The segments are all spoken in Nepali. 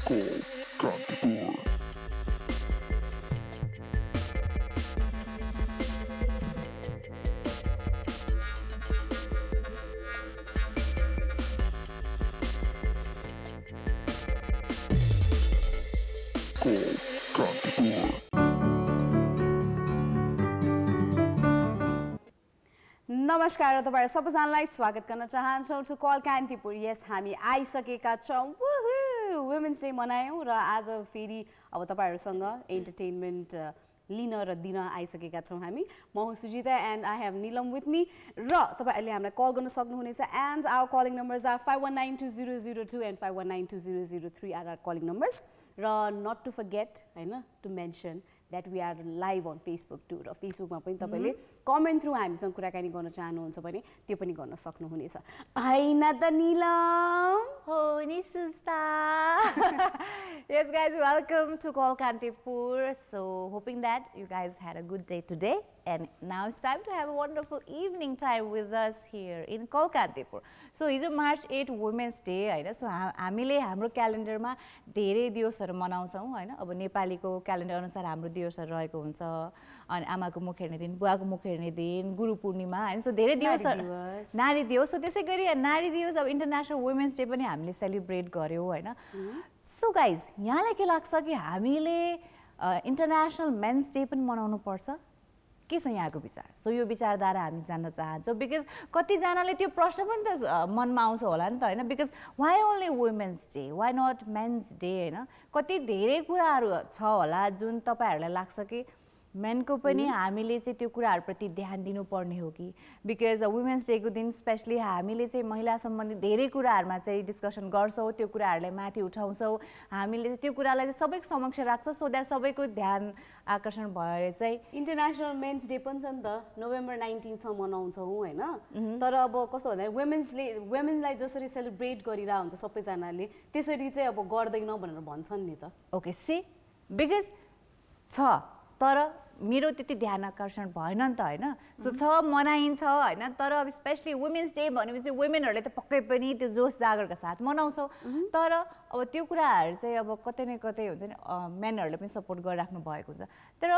नमस्कार तपाईहरु सबैजनालाई स्वागत गर्न चाहन्छौं टु कल कान्तिपुर। यस हामी आइसकेका छौं। वुमेन्स डे मनायौं र आज फेरि अब तपाईहरुसँग एन्टरटेनमेन्ट लिन र दिन आइसकेका छौं हामी। म हुँ Sujita and I have Neelam with me र तपाईहरुले हामीलाई कल गर्न सक्नुहुनेछ and our calling numbers are 51920002 and 51920003 are our calling numbers र नट टु फरगेट हैन to mention that we are live on Facebook too र फेसबुकमा पनि तपाईले कमेन्ट थ्रु हामीसँग कुराकानी गर्न चाहनुहुन्छ भने त्यो पनि गर्न सक्नुहुनेछ। हैन त नीलम हो नि सुस्ता। Yes guys, welcome to Call Kantipur. So hoping that you guys had a good day today and now it's time to have a wonderful evening time with us here in Call Kantipur. So हिजो March 8 Women's Day हैन। सो हामीले हाम्रो क्यालेन्डरमा धेरै दिवसहरु मनाउँछौं हैन। अब नेपालीको क्यालेन्डर अनुसार हाम्रो दिवसहरु रहेको हुन्छ। अनि आमाको मुख हेर्ने दिन, बुवाको मुख हेर्ने दिन, गुरु पूर्णिमा हैन। सो धेरै दिवसहरु नारी दिवस। सो त्यसैगरी नारी दिवस अब इन्टरनेशनल वुमेन्स डे पनि हामीले सेलिब्रेट गर्यौं हैन। सो गाइज यहाँलाई के लाग्छ कि हामीले इन्टरनेशनल मेन्स डे पनि मनाउनु पर्छ? के छ यहाँको विचार? सो यो विचारधारा हामी जान्न चाहन्छौं बिकज कतिजनाले त्यो प्रश्न पनि त मनमा आउँछ होला नि त हैन। Because why only womens day, why not mens day हैन। कति धेरै कुराहरू छ होला जुन तपाईहरुलाई लाग्छ कि मेनको पनि हामीले चाहिँ त्यो कुराहरुप्रति ध्यान दिनुपर्ने हो कि बिकज वुमेन्स डे को दिन स्पेशली हामीले चाहिँ महिला सम्बन्धी धेरै कुराहरुमा चाहिँ डिस्कसन गर्छौं, त्यो कुराहरुलाई माथि उठाउँछौं, हामीले त्यो कुरालाई चाहिँ सबैको समक्ष राख्छौं सो दैट सबैको ध्यान आकर्षण भएर चाहिँ इन्टरनेशनल मेन्स डे पनि छ नि त नोभेम्बर 19 मा मनाउँछौं हैन। तर अब कस्तो भन्दा वुमेन्सलाई जसरी सेलिब्रेट गरिरा हुन्छ सबैजनाले त्यसरी चाहिँ अब गर्दैन भनेर भन्छन् नि त। ओके सी बिकज छ तर मेरो त्यति ध्यान आकर्षण भएन नि त हैन। सो छ मनाइन्छ हैन तर अब स्पेशली वुमेन्स डे भनेपछि वुमेनहरुले त पक्कै पनि त्यो जोश जागरका साथ मनाउँछौं। तर अब त्यो कुराहरु चाहिँ अब कतै न कतै हुन्छ नि मेनहरुले पनि सपोर्ट गरिराख्नु भएको हुन्छ। तर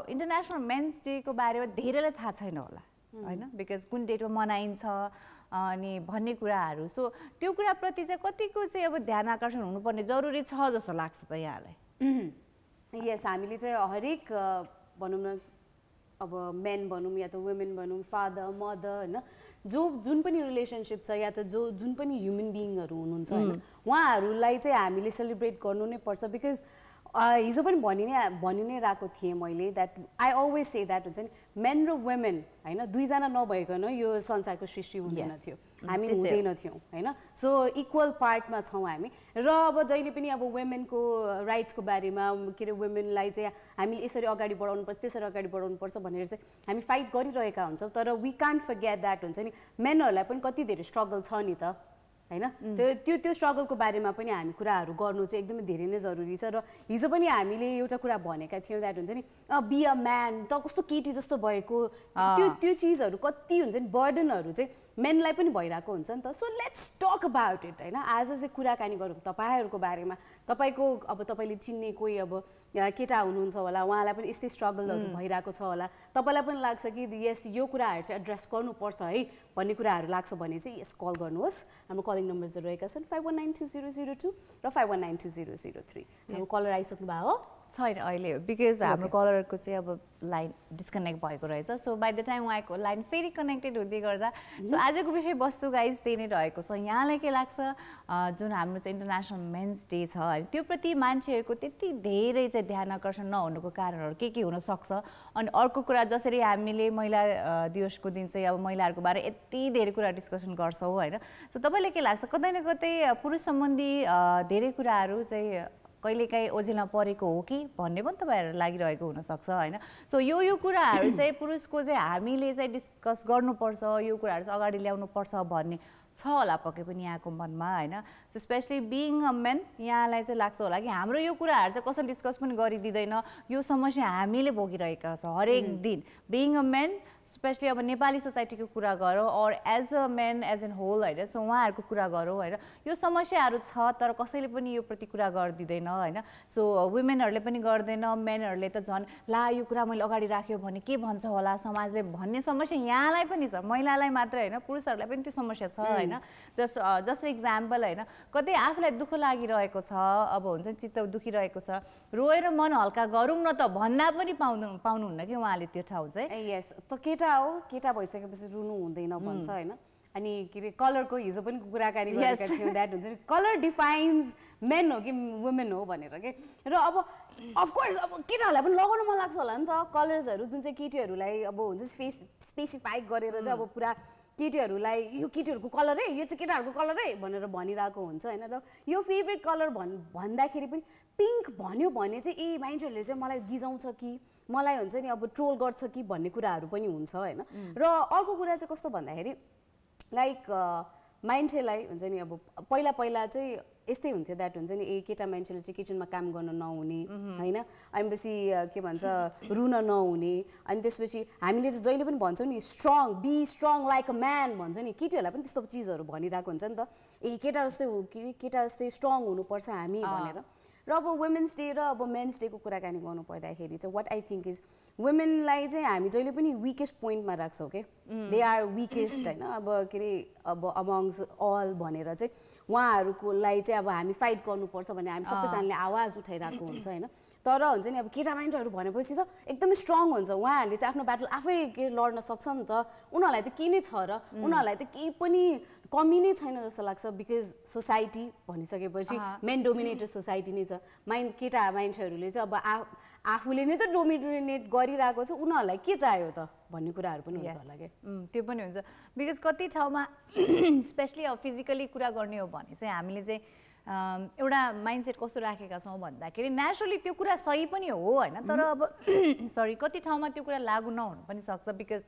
इन्टरनेशनल मेन्स डे को बारेमा धेरैलाई थाहा छैन होला हैन बिकज कुन डेटमा मनाइन्छ अनि भन्ने कुराहरु। सो त्यो कुराप्रति चाहिँ कतिको चाहिँ अब ध्यान आकर्षण हुनुपर्ने जरुरी छ जस्तो लाग्छ त यहाँलाई? यस हामीले चाहिँ हरेक भनौं न अब मेन भनौं या त वुमेन भनौं फादर मदर हैन जुन पनि रिलेसनशिप छ या त जुन पनि ह्युमन बीइङहरु हुनुहुन्छ हैन उहाँहरुलाई चाहिँ हामीले सेलिब्रेट गर्नु नै पर्छ बिकज हिजो पनि भनि नै राको थिए मैले that I always say that हुन्छ नि मेन र वुमेन हैन दुई जना नभइकन यो संसारको सृष्टि हुँदैन थियो, हामी हुँदैन थियौ हैन। सो इक्वल पार्टमा छौं हामी र अब जहिले पनि अब वुमेनको राइट्सको बारेमा के रे वुमेनलाई चाहिँ हामीले यसरी अगाडि बढाउनु पर्छ त्यसरी अगाडि बढाउनु पर्छ भनेर चाहिँ हामी फाइट गरिरहेका हुन्छौं। तर वी कान्ट फरगेट दैट हुन्छ नि मेनहरुलाई पनि कति धेरै स्ट्रगल छ नि त हैन। त्यो स्ट्रगलको बारेमा पनि हामी कुराहरु गर्नु चाहिँ एकदमै धेरै नै जरुरी छ। र हिजो पनि हामीले एउटा कुरा भनेका थियौं दैट हुन्छ नि बी अ म्यान त कस्तो केटी जस्तो भएको त्यो चीजहरु कति हुन्छ नि बर्डनहरु चाहिँ मेनलाई पनि भइराको हुन्छ नि त। So let's talk about it हैन। आज चाहिँ कुराकानी गरौँ तपाईहरुको बारेमा। तपाईको अब तपाईले चिन्ने कोही अब केटा हुनुहुन्छ होला उहाँलाई पनि यस्तै स्ट्रगलहरु भइराको छ होला, तपाईलाई पनि लाग्छ कि यस यो कुराहरु चाहिँ एड्रेस गर्नु पर्छ है भन्ने कुराहरु लाग्छ भने चाहिँ यस कल गर्नुहोस्। हाम्रो कलिङ नम्बर्सहरु रहेका छन् 51920002 र 51920003। हाम्रो कलर आइसक्नु भयो हो? छैन अहिले बिकज हाम्रो कलरको चाहिँ अब लाइन डिस्कनेक्ट भएको रहेछ। सो बाइ द टाइम उहाँको लाइन फेरि कनेक्टेड हुँदै गर्दा सो आजको विषय वस्तु गाइज त्यही नै रहेको छ। यहाँलाई के लाग्छ जुन हाम्रो चाहिँ इन्टरनेशनल मेन्स डे छ त्यो प्रति मान्छेहरुको त्यति धेरै चाहिँ ध्यान आकर्षण नहुनुको कारणहरु के हुन सक्छ? अनि अर्को कुरा जसरी हामीले महिला दिवसको दिन चाहिँ अब महिलाहरुको बारे यति धेरै कुरा डिस्कसन गर्छौं हैन। सो तपाईलाई के लाग्छ कतै न कतै पुरुष सम्बन्धी धेरै कुराहरु चाहिँ कहिलेकाहीँ ओझेलमा परेको हो कि भन्ने पनि तपाईहरुलाई लागिरहेको हुन सक्छ हैन। सो यो कुराहरु चाहिँ पुरुषको चाहिँ हामीले चाहिँ डिस्कस गर्नुपर्छ, यो कुराहरु चाहिँ अगाडि ल्याउनु पर्छ भन्ने छ होला पक्कै पनि यहाँको मनमा हैन। So specially being a main यहाँलाई चाहिँ लाग्छ होला कि हाम्रो यो कुराहरु चाहिँ कसैले डिस्कस पनि गरिदिदैन, यो समस्या हामीले भोगिरहेका छौं हरेक दिन बीइङ अ मेन। स्पेशली अब नेपाली सोसाइटीको कुरा गरौँ और as a men as an whole होइन सो उहाँहरूको कुरा गरौँ होइन यो समस्याहरू छ तर कसैले पनि यो प्रति कुरा गरिदिँदैन होइन सो वुमेनहरूले पनि गर्दैन मेनहरूले त झन् ला यो कुरा मैले अगाडि राख्यो भने के भन्छ होला समाजले भन्ने समस्या यहाँलाई पनि छ महिलालाई मात्रै होइन पुरुषहरूलाई पनि त्यो समस्या छ होइन जस्ट इक्जाम्पल होइन कतै आफूलाई दुःख लागिरहेको छ अब हुन्छ नि चित्त दुखिरहेको छ रोएर मन हल्का गरौँ न त भन्दा पनि पाउनुहुन्न कि उहाँले त्यो ठाउँ चाहिँ यस त केटा हो केटा भइसकेपछि रुनु हुँदैन भन्छ होइन अनि के अरे कलरको हिजो पनि कुराकानी गरेका थियौँ द्याट हुन्छ नि कलर डिफाइन्स मेन हो कि वुमेन हो भनेर के र अब अफकोर्स अब केटाहरूलाई पनि लगाउनु मन लाग्छ होला नि त कलर्सहरू जुन चाहिँ केटीहरूलाई अब हुन्छ स्पेसिफाई गरेर चाहिँ अब पुरा केटीहरूलाई यो केटीहरूको कलर है यो चाहिँ केटाहरूको कलर है भनेर भनिरहेको हुन्छ होइन र यो फेभरेट कलर भन्दाखेरि पनि पिङ्क भन्यो भने चाहिँ ए मान्छेहरूले चाहिँ मलाई गिजाउँछ कि मलाई हुन्छ नि अब ट्रोल गर्छ कि भन्ने कुराहरू पनि हुन्छ होइन र अर्को कुरा चाहिँ कस्तो भन्दाखेरि लाइक मान्छेलाई हुन्छ नि अब पहिला पहिला चाहिँ यस्तै हुन्थ्यो द्याट हुन्छ नि ए केटा मान्छेले चाहिँ किचनमा काम गर्न नहुने होइन अनिपछि के भन्छ रुन नहुने अनि त्यसपछि हामीले चाहिँ जहिले पनि भन्छौँ नि be strong like a man भन्छ नि केटीहरूलाई पनि त्यस्तो चिजहरू भनिरहेको हुन्छ नि त ए केटा जस्तै स्ट्रङ हुनुपर्छ हामी भनेर र अब वुमेन्स डे र अब मेन्स डेको कुराकानी गर्नु पर्दाखेरि चाहिँ वाट आई थिङ्क इज वुमेनलाई चाहिँ हामी जहिले पनि विकेस्ट पोइन्टमा राख्छौँ के दे आर विकेस्ट होइन अब के अरे अब अमङ्स अल भनेर चाहिँ उहाँहरूको लागि चाहिँ अब हामी फाइट गर्नुपर्छ भने हामी सबैजनाले आवाज उठाइरहेको हुन्छ होइन तर हुन्छ नि अब केटा मान्छेहरू भनेपछि त एकदमै स्ट्रङ हुन्छ उहाँहरूले चाहिँ आफ्नो ब्याटल आफै के लड्न सक्छ नि त उनीहरूलाई त के नै छ र उनीहरूलाई त केही पनि कमी नै छैन जस्तो लाग्छ बिकज सोसाइटी भनिसकेपछि मेन डोमिनेटेड सोसाइटी नै छ केटा मान्छेहरूले चाहिँ अब आफूले नै त डोमिनेट गरिरहेको छ उनीहरूलाई के चाहियो त भन्ने कुराहरू पनि हुन्छ होला क्या त्यो पनि हुन्छ बिकज कति ठाउँमा स्पेसली अब फिजिकली कुरा गर्ने हो भने चाहिँ हामीले चाहिँ एउटा माइन्डसेट कस्तो राखेका छौँ भन्दाखेरि नेचुरली त्यो कुरा सही पनि हो होइन तर अब सरी कति ठाउँमा त्यो कुरा लागु नहुन पनि सक्छ बिकज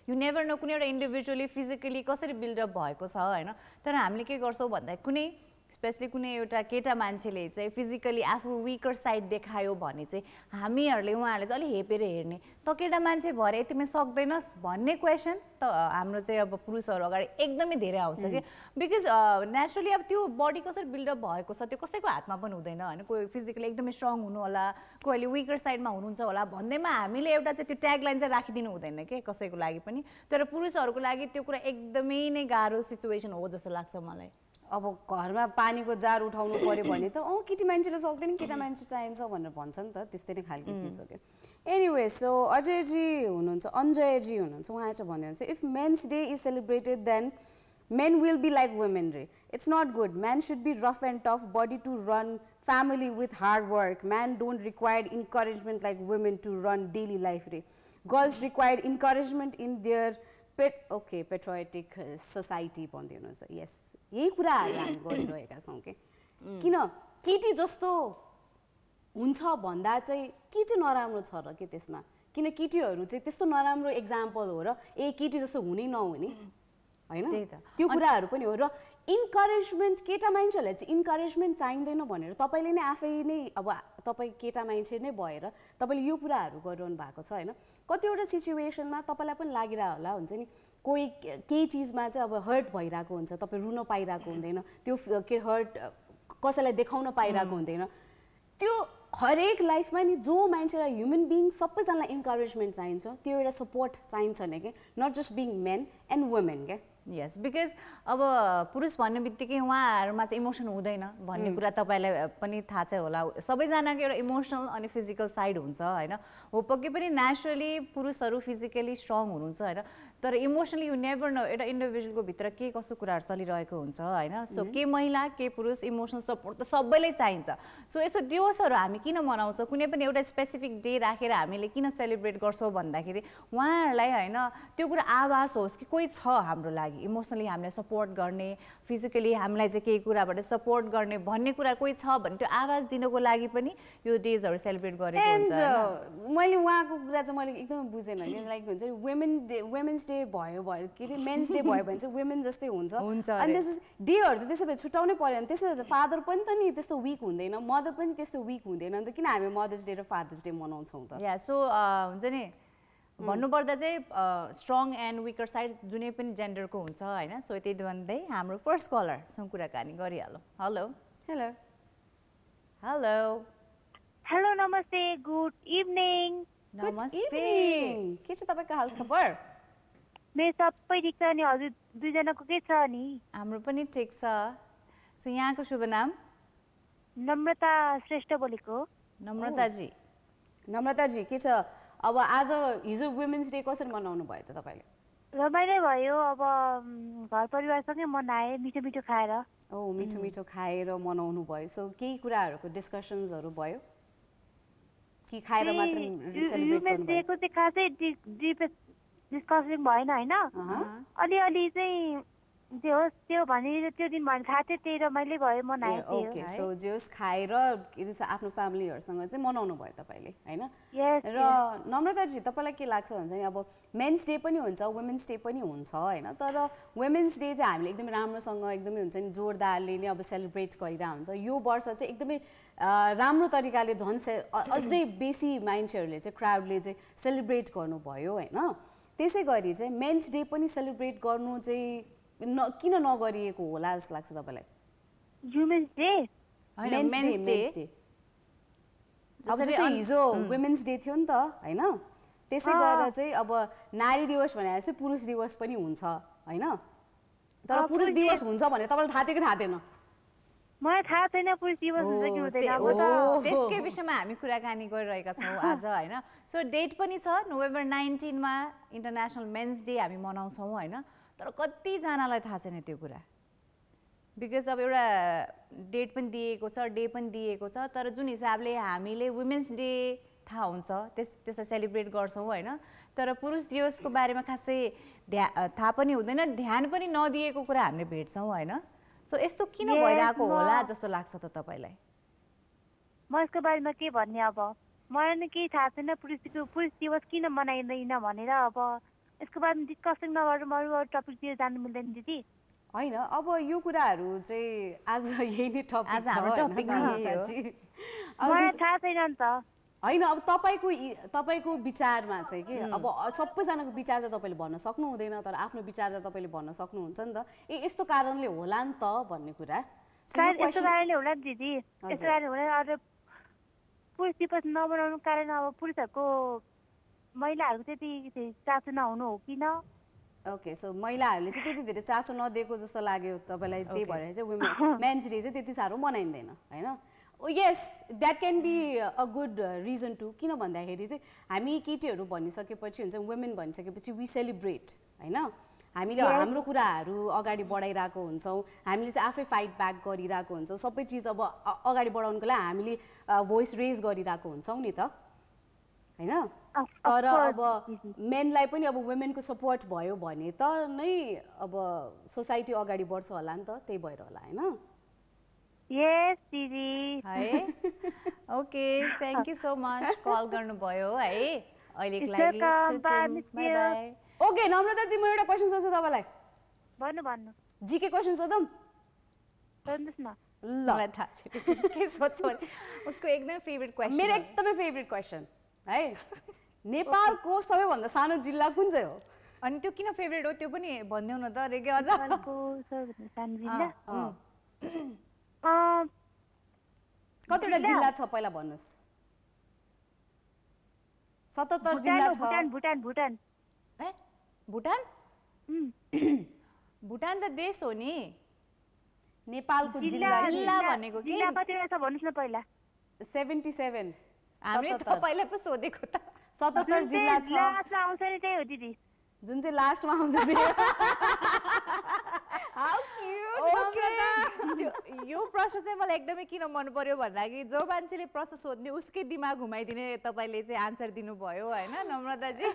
यु नेभर नो कुनै एउटा इन्डिभिजुअली फिजिकली कसरी बिल्डअप भएको छ होइन तर हामीले के गर्छौँ भन्दा कुनै स्पेसली कुनै एउटा केटा मान्छेले चाहिँ फिजिकली आफू विकर साइड देखायो भने चाहिँ हामीहरूले उहाँहरूले चाहिँ अलिक हेपेर हेर्ने त केटा मान्छे भएर यतिमै सक्दैनस् भन्ने क्वेसन त हाम्रो चाहिँ अब पुरुषहरू अगाडि एकदमै धेरै आउँछ कि बिकज नेचुरली अब त्यो बडी कसरी बिल्डअप भएको छ त्यो कसैको हातमा पनि हुँदैन होइन कोही फिजिकली एकदमै स्ट्रङ हुनु होला कोहीले विकर साइडमा हुनुहुन्छ होला भन्दैमा हामीले एउटा चाहिँ त्यो ट्यागलाइन चाहिँ राखिदिनु हुँदैन के कसैको लागि पनि तर पुरुषहरूको लागि त्यो कुरा एकदमै नै गाह्रो सिचुएसन हो जस्तो लाग्छ मलाई अब घरमा पानीको जार उठाउनु पर्यो भने त केटी मान्छेले सक्दैन केटा मान्छे चाहिन्छ भनेर भन्छ नि त त्यस्तै नै खालको चिज हो क्या एनिवे सो अजयजी हुनुहुन्छ अन्जयजी हुनुहुन्छ उहाँ चाहिँ भन्नुहुन्छ if mens day is celebrated then men will be like women re. It's not good. Man should be rough and tough, body to run, family with hard work. Man don't require encouragement like women to run daily life re. Girls require encouragement in their patriotic society भन्दै हुनुहुन्छ यस यही कुराहरू हामी गरिरहेका छौँ के किन केटी जस्तो हुन्छ भन्दा चाहिँ के चाहिँ नराम्रो छ र के त्यसमा किन केटीहरू चाहिँ त्यस्तो नराम्रो एक्जाम्पल हो र केटी जस्तो हुनै नहुने होइन त्यो कुराहरू पनि हो र इन्करेजमेन्ट केटा मान्छेहरूलाई चाहिँ इन्करेजमेन्ट चाहिँदैन भनेर तपाईँले नै आफै नै अब तपाईँ केटा मान्छे नै भएर तपाईँले यो कुराहरू गरिरहनु भएको छ होइन कतिवटा सिचुएसनमा तपाईँलाई पनि लागिरहेको होला हुन्छ नि कोही केही चिजमा चाहिँ अब हर्ट भइरहेको हुन्छ तपाईँ रुन पाइरहेको हुँदैन त्यो के हर्ट कसैलाई देखाउन पाइरहेको हुँदैन त्यो हरेक लाइफमा नि जो मान्छेलाई ह्युमन बिङ सबैजनालाई इन्करेजमेन्ट चाहिन्छ त्यो एउटा सपोर्ट चाहिन्छ नि के not just being men and women क्या यस बिकज अब पुरुष भन्ने बित्तिकै उहाँहरूमा चाहिँ इमोसन हुँदैन भन्ने कुरा तपाईँलाई पनि थाहा छ होला सबैजनाको एउटा इमोसनल अनि फिजिकल साइड हुन्छ होइन हो पक्कै पनि नेचुरली पुरुषहरू फिजिकली स्ट्रङ हुनुहुन्छ होइन तर इमोसनली यु नेभर नो एउटा इन्डिभिजुअलको भित्र के कस्तो कुराहरू चलिरहेको हुन्छ होइन सो के महिला के पुरुष इमोसनल सपोर्ट त सबैलाई चाहिन्छ सो यस्तो दिवसहरू हामी किन मनाउँछौँ कुनै पनि एउटा स्पेसिफिक डे राखेर हामीले किन सेलिब्रेट गर्छौँ भन्दाखेरि उहाँहरूलाई होइन त्यो कुरा आभास होस् कि कोही छ हाम्रो लागि इमोसनली हामीलाई सपोर्ट गर्ने फिजिकली हामीलाई चाहिँ केही कुराबाट सपोर्ट गर्ने भन्ने कुरा कोही छ भने त्यो आवाज दिनको लागि पनि यो डेजहरू सेलिब्रेट गरेको हुन्छ मैले उहाँको कुरा चाहिँ मैले एकदमै बुझेन कि लाइक हुन्छ वुमेन्स डे भयो के अरे मेन्स डे भयो भने चाहिँ वुमेन जस्तै हुन्छ अनि त्यसपछि डेहरू त त्यसो भए छुट्याउनै पर्यो भने त्यसो भए त फादर पनि त नि त्यस्तो विक हुँदैन मदर पनि त्यस्तो विक हुँदैन नि त किन हामी मदर्स डे र फादर्स डे मनाउँछौँ त या सो हुन्छ नि भन्नुपर्दा चाहिँ स्ट्रङ एन्ड विकर साइड जुनै पनि जेन्डरको हुन्छ हैन सो त्यति भन्दै हाम्रो फर्स्ट कलरसँग कुराकानी गरिहालौँ हेलो हेलो हेलो नमस्ते गुड इभिनिङ नमस्ते के छ तपाईको हाल खबर मेरो सबै ठिक छ नि हजुर दुईजनाको के छ नि हाम्रो पनि ठिक छ सो यहाँको शुभ नाम नम्रता श्रेष्ठ बोलेको नम्रताजी नम्रताजी के छ अब आज हिजो वुमेन्स डे कसरी मनाउनु भयो त तपाईले रमाइलो भयो अब घर परिवारसँगै मनाए मिठो मिठो खाएर ओ मिठो मिठो खाएर मनाउनु भयो सो केही कुराहरुको डिस्कसन्सहरु भयो कि खाएर मात्र सेलिब्रेट गर्नु भयो डेको चाहिँ खासै डिस्कसन भएन हैन अलि चाहिँ त्यो भने त्यो दिन भने थाहा थियो त्यही रमाइलो भयो मनाए ओके सो जस खाएर आफ्नो फ्यामिलीहरुसँग चाहिँ मनाउनु भयो तपाईले हैन र नम्रताजी तपाईलाई के लाग्छ भन्छ नि अब मेन्स डे पनि हुन्छ वुमेन्स डे पनि हुन्छ हैन तर वुमेन्स डे चाहिँ हामीले एकदमै राम्रोसँग एकदमै हुन्छ नि जोरदारले नै अब सेलिब्रेट गरिरा हुन्छ यो वर्ष चाहिँ एकदमै राम्रो तरिकाले झन् अझै बेसी मान्छेहरुले चाहिँ क्राउडले चाहिँ सेलिब्रेट गर्नुभयो हैन त्यसै गरी चाहिँ मेन्स डे पनि सेलिब्रेट गर्नु चाहिँ किन नगरिएको होला जस्तो लाग्छ तपाईलाई वुमेन्स डे मेन्स डे अब जस्तै हिजो वुमेन्स डे थियो नि त हैन त्यसै गरेर चाहिँ अब नारी दिवस भने जस्तै पुरुष दिवस पनि हुन्छ हैन तर पुरुष दिवस हुन्छ भने तपाईलाई थाहा थियो कि थाहा थिएन मलाई थाहा छैन पुरुष दिवस हुन्छ कि हुँदैन त्यसकै विषयमा हामी कुराकानी गरिरहेका छौँ आज हैन सो डेट पनि छ नोभेम्बर 19 मा इन्टरनेशनल मेन्स डे हामी मनाउँछौँ हैन तर कतिजनालाई थाहा छैन त्यो कुरा बिकज अब एउटा डेट पनि दिएको छ डे पनि दिएको छ तर जुन हिसाबले हामीले वुमेन्स डे थाहा हुन्छ त्यसलाई सेलिब्रेट गर्छौँ हैन तर पुरुष दिवसको बारेमा खासै थाहा पनि हुँदैन ध्यान पनि नदिएको कुरा हामीले भेट्छौँ हैन सो यस्तो किन भइरहेको होला जस्तो लाग्छ त तपाईलाई म यसको बारेमा के भन्ने अब मलाई नि केही थाहा छैन पुरुष दिवस किन मनाइँदैन भनेर अब यसको बारेमा डिस्कसन नगरौँ अरू टपिकतिर जानु मिल्दैन दिदी हैन अब यो कुराहरु चाहिँ आज यही नै टपिक आज हाम्रो टपिक मलाई थाहा छैन नि त हैन अब तपाईको विचारमा चाहिँ के अब सबैजनाको विचार त तपाईले भन्न सक्नु हुँदैन तर आफ्नो विचार त तपाईले भन्न सक्नुहुन्छ नि त यस्तो कारणले होला नि त भन्ने कुरा यस्तो कारणले होला नि दिदी यस्तो कारणले होला अरू पुरुष दिवस नमनाउनु कारण अब पुरुषहरुको महिलाहरुको त्यति चासो नहुनु हो किन ओके सो महिलाहरुले चाहिँ त्यति धेरै चासो नदिएको जस्तो लाग्यो तपाईलाई त्यही भएर चाहिँ वुमेन मेन्स डे चाहिँ त्यति साह्रो मनाइँदैन हैन yes that can be a good reason to किन भन्दाखेरि चाहिँ हामी केटीहरू भनिसकेपछि हुन्छ वुमेन भनिसकेपछि वी सेलिब्रेट हैन हामीले हाम्रो कुराहरू अगाडि बढाइरहेको हुन्छौँ हामीले चाहिँ आफै फाइट ब्याक गरिरहेको हुन्छौँ सबै चिज अब अगाडि बढाउनको लागि हामीले भोइस रेज गरिरहेको हुन्छौँ नि त हैन तर अब मेनलाई पनि अब वुमेनको सपोर्ट भयो भने त नै अब सोसाइटी अगाडि बढ्छ होला नि त त्यही भएर होला हैन यस दिदी है okay thank you so much call गर्नुभयो है अहिलेको लागि bye bye okay Namrata ji म एउटा क्वेशन सोध्छु तपाईलाई भन्नु जीके क्वेशन सोधौं सोध्नुस् न ल मलाई थाहा छ के सोध्छ भने उसको एकदमै फेभरेट क्वेशन मेरो एकदमै फेभरेट क्वेशन है नेपालको सबैभन्दा सानो जिल्ला कुन चाहिँ हो अनि त्यो किन फेभरेट हो त्यो पनि भन्देऊ न त रे के अझ नेपालको सबैभन्दा सानो जिल्ला कतिवटा जिल्ला छ पहिला भन्नुस् 77 जिल्ला छ भुटान ए भुटान भुटान त देश हो नि नेपालको जिल्ला भनेको के जिल्ला कतिवटा छ भन्नुस् न पहिला 77 हामीले त पहिला पो सोधेको त 77 जिल्ला छ लास्टमा आउँछ नि त्यही हो दिदी जुन चाहिँ लास्टमा आउँछ नि हाउ क्यूट ओके यो प्रश्न चाहिँ मलाई एकदमै किन मन पर्यो भन्दाखेरि जो मान्छेले प्रश्न सोध्ने उसकै दिमाग घुमाइदिने तपाईले चाहिँ आन्सर दिनुभयो हैन नम्रता जी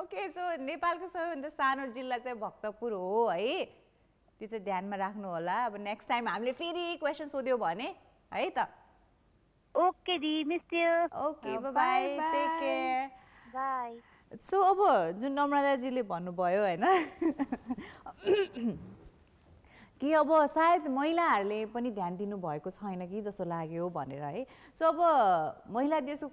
ओके सो नेपालको सबैभन्दा सानो जिल्ला चाहिँ भक्तपुर हो है त्यो चाहिँ ध्यानमा राख्नु होला अब नेक्स्ट टाइम हामीले फेरि क्वेशन सोध्यो भने है त ओके दी miss you okay bye bye take care bye so अब जुन नम्रताजीले भन्नुभयो हैन कि अब सायद महिलाहरूले पनि ध्यान दिनुभएको छैन कि जस्तो लाग्यो भनेर है। सो अब महिला दिवसको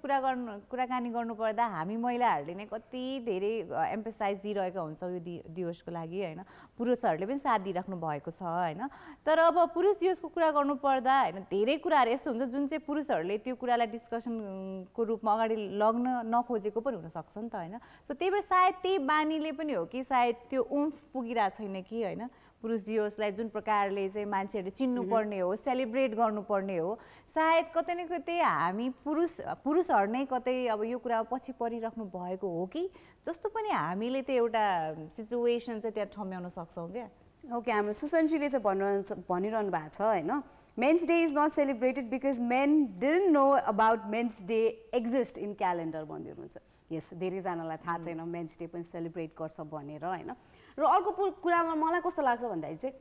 कुराकानी गर्नुपर्दा हामी महिलाहरूले नै कति धेरै एम्फसाइज दिइरहेका हुन्छौँ यो दिवसको लागि होइन। पुरुषहरूले पनि साथ दिइराख्नु भएको छ होइन। तर अब पुरुष दिवसको कुरा गर्नुपर्दा होइन धेरै कुराहरू यस्तो हुन्छ जुन चाहिँ पुरुषहरूले त्यो कुरालाई डिस्कसनको रूपमा अगाडि लग्न नखोजेको पनि हुनसक्छ नि त होइन। सो त्यही भएर सायद त्यही बानीले पनि हो कि सायद त्यो उम्फ पुगिरहेको छैन कि होइन। पुरुष दिवसलाई जुन प्रकारले चाहिँ मान्छेहरूले चिन्नुपर्ने हो, सेलिब्रेट गर्नुपर्ने हो, सायद कतै न कतै हामी पुरुषहरू नै कतै अब यो कुरा पछि परिराख्नु भएको हो कि जस्तो पनि हामीले त एउटा सिचुएसन चाहिँ त्यहाँ ठम्याउन सक्छौँ क्या। ओके, हाम्रो सुसन्जीले चाहिँ भनिरहनु भएको छ होइन, men's day is not celebrated because men didn't know about men's day exist in calendar भनिदिनुहुन्छ। यस, धेरैजनालाई थाहा छैन मेन्स डे पनि सेलिब्रेट गर्छ भनेर होइन। र अर्को कुरामा मलाई कस्तो लाग्छ भन्दाखेरि चाहिँ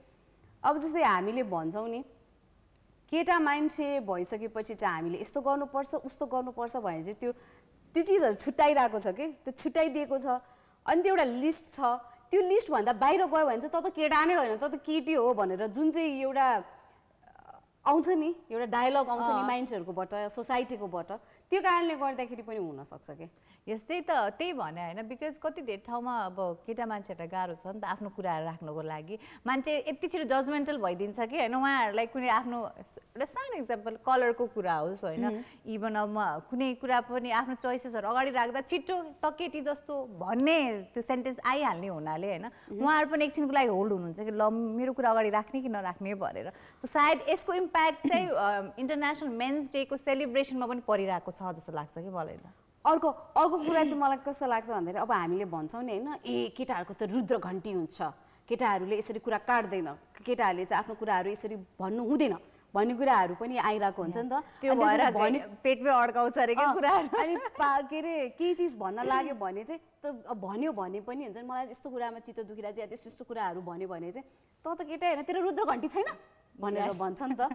अब जस्तै हामीले भन्छौँ नि केटा मान्छे भइसकेपछि चाहिँ हामीले यस्तो गर्नुपर्छ उस्तो गर्नुपर्छ भने चाहिँ त्यो चिजहरू छुट्याइरहेको छ कि, त्यो छुट्याइदिएको छ। अनि त्यो एउटा लिस्ट छ, त्यो लिस्टभन्दा बाहिर गयो भने चाहिँ त केटा नै होइन त केटी हो भनेर जुन चाहिँ एउटा आउँछ नि, एउटा डायलग आउँछ नि मान्छेहरूकोबाट, सोसाइटीकोबाट, त्यो कारणले गर्दाखेरि पनि हुनसक्छ कि। यस्तै त त्यही भने होइन। बिकज कति धेरै ठाउँमा अब केटा मान्छेहरूलाई गाह्रो छ नि त आफ्नो कुराहरू राख्नुको लागि। मान्छे यति छिटो जजमेन्टल भइदिन्छ कि होइन। उहाँहरूलाई कुनै आफ्नो एउटा सानो इक्जाम्पल कलरको कुरा होस् होइन, इभन अब कुनै कुरा पनि आफ्नो चोइसेसहरू अगाडि राख्दा छिटो त केटी जस्तो भन्ने त्यो सेन्टेन्स आइहाल्ने हुनाले होइन उहाँहरू पनि एकछिनको लागि होल्ड हुनुहुन्छ कि ल मेरो कुरा अगाडि राख्ने कि नराख्ने भनेर। सो सायद यसको इम्प्याक्ट चाहिँ इन्टरनेसनल मेन्स डेको सेलिब्रेसनमा पनि परिरहेको छ जस्तो लाग्छ कि मलाई त। अर्को कुरा चाहिँ मलाई कस्तो लाग्छ भन्दाखेरि अब हामीले भन्छौँ नि होइन, केटाहरूको त रुद्र घन्टी हुन्छ, केटाहरूले यसरी कुरा काट्दैन, केटाहरूले चाहिँ आफ्नो कुराहरू यसरी भन्नु हुँदैन भन्ने कुराहरू पनि आइरहेको हुन्छ नि त। त्यो भएर पेटमै अड्काउँछ अरे के कुराहरू। अनि के अरे केही चिज भन्न लाग्यो भने चाहिँ त भन्यो भने पनि हुन्छ नि, मलाई यस्तो कुरामा चित्त दुखिरहेको छ या त्यस्तो कुराहरू भन्यो भने चाहिँ त केटा होइन तेरो रुद्र घन्टी छैन भनेर भन्छ नि त।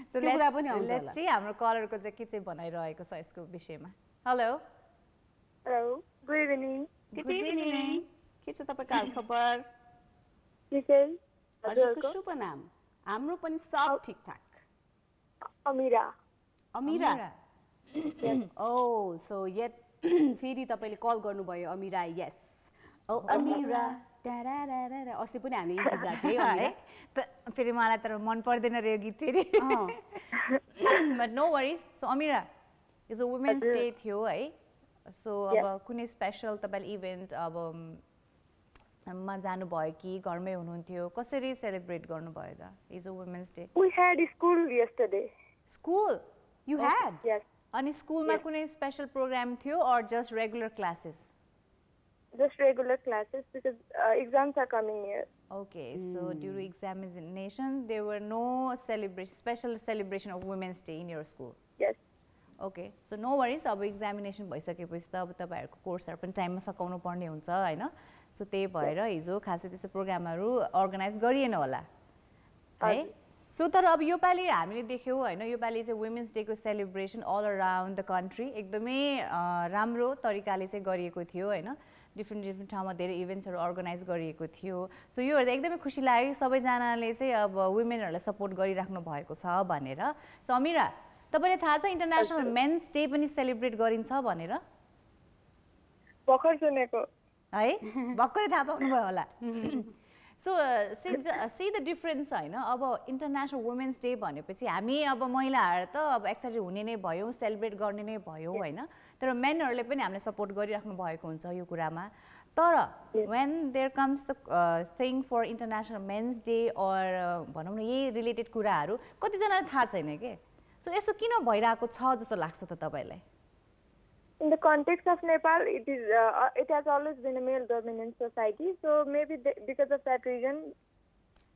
त्यो कुरा पनि आउँछ होला। हाम्रो कलरको चाहिँ के चाहिँ भनाइरहेको छ यसको विषयमा। Hello hello, good evening. Good evening. के छ तपाईँको हालखबर? हजुरको शुभ नाम? हाम्रो पनि सब ठिकठाक। अमिरा। अमिरा? ओ सो यट फेरि तपाईँले कल गर्नुभयो अमिरा। यस, ओ अमिरा टारारारा। अस्ति पनि हामीले गीत गाएको थियौँ है। फेरि मलाई तर मन पर्दैन रे यो गीत फेरि। But no worries. So Amira is a women's day थियो है। सो अब कुनै स्पेसल तपाईँले इभेन्ट अब मा जानुभयो कि घरमै हुनुहुन्थ्यो, कसरी सेलिब्रेट गर्नुभयो त? Is a women's day. We had school yesterday. School? You had? Yes. अनि स्कुलमा कुनै स्पेसल प्रोग्राम थियो or just regular classes? Just regular classes because exams are coming here. Okay, so due to examination there were no special celebration of Women's Day in your school? Yes. Okay, so no worries. अब एक्जामिनेसन भइसकेपछि त अब तपाईँहरूको कोर्सहरू पनि टाइममा सकाउनु पर्ने हुन्छ होइन। सो त्यही भएर हिजो खासै त्यस्तो प्रोग्रामहरू अर्गनाइज गरिएन होला है। सो तर अब योपालि हामीले देख्यौँ होइन, योपालि चाहिँ वुमेन्स डेको celebration all around the country एकदमै राम्रो तरिकाले चाहिँ गरिएको थियो होइन। डिफ्रेन्ट ठाउँमा धेरै इभेन्ट्सहरू अर्गनाइज गरिएको थियो। सो यो हेर्दा एकदमै खुसी लाग्यो सबैजनाले चाहिँ अब वुमेनहरूलाई सपोर्ट गरिराख्नु भएको छ भनेर। सो अमिरा, तपाईँले थाहा छ इन्टरनेसनल मेन्स डे पनि सेलिब्रेट गरिन्छ भनेर? भर्खर सुनेको है, भर्खरै थाहा पाउनुभयो होला। सो सी द डिफरेन्स होइन। अब इन्टरनेसनल वुमेन्स डे भनेपछि हामी अब महिलाहरू त अब एक्साइटेड हुने नै भयौँ, सेलिब्रेट गर्ने नै भयौँ होइन। तर मेनहरूले पनि हामीलाई सपोर्ट गरिराख्नु भएको हुन्छ यो कुरामा। तर when there comes the thing for international men's day or भनौँ न यही रिलेटेड कुराहरू कतिजनालाई थाहा छैन के। सो यसो किन भइरहेको छ जस्तो लाग्छ त तपाईँलाई? In the context of Nepal, it has always been a male-dominant society. So maybe because of that reason.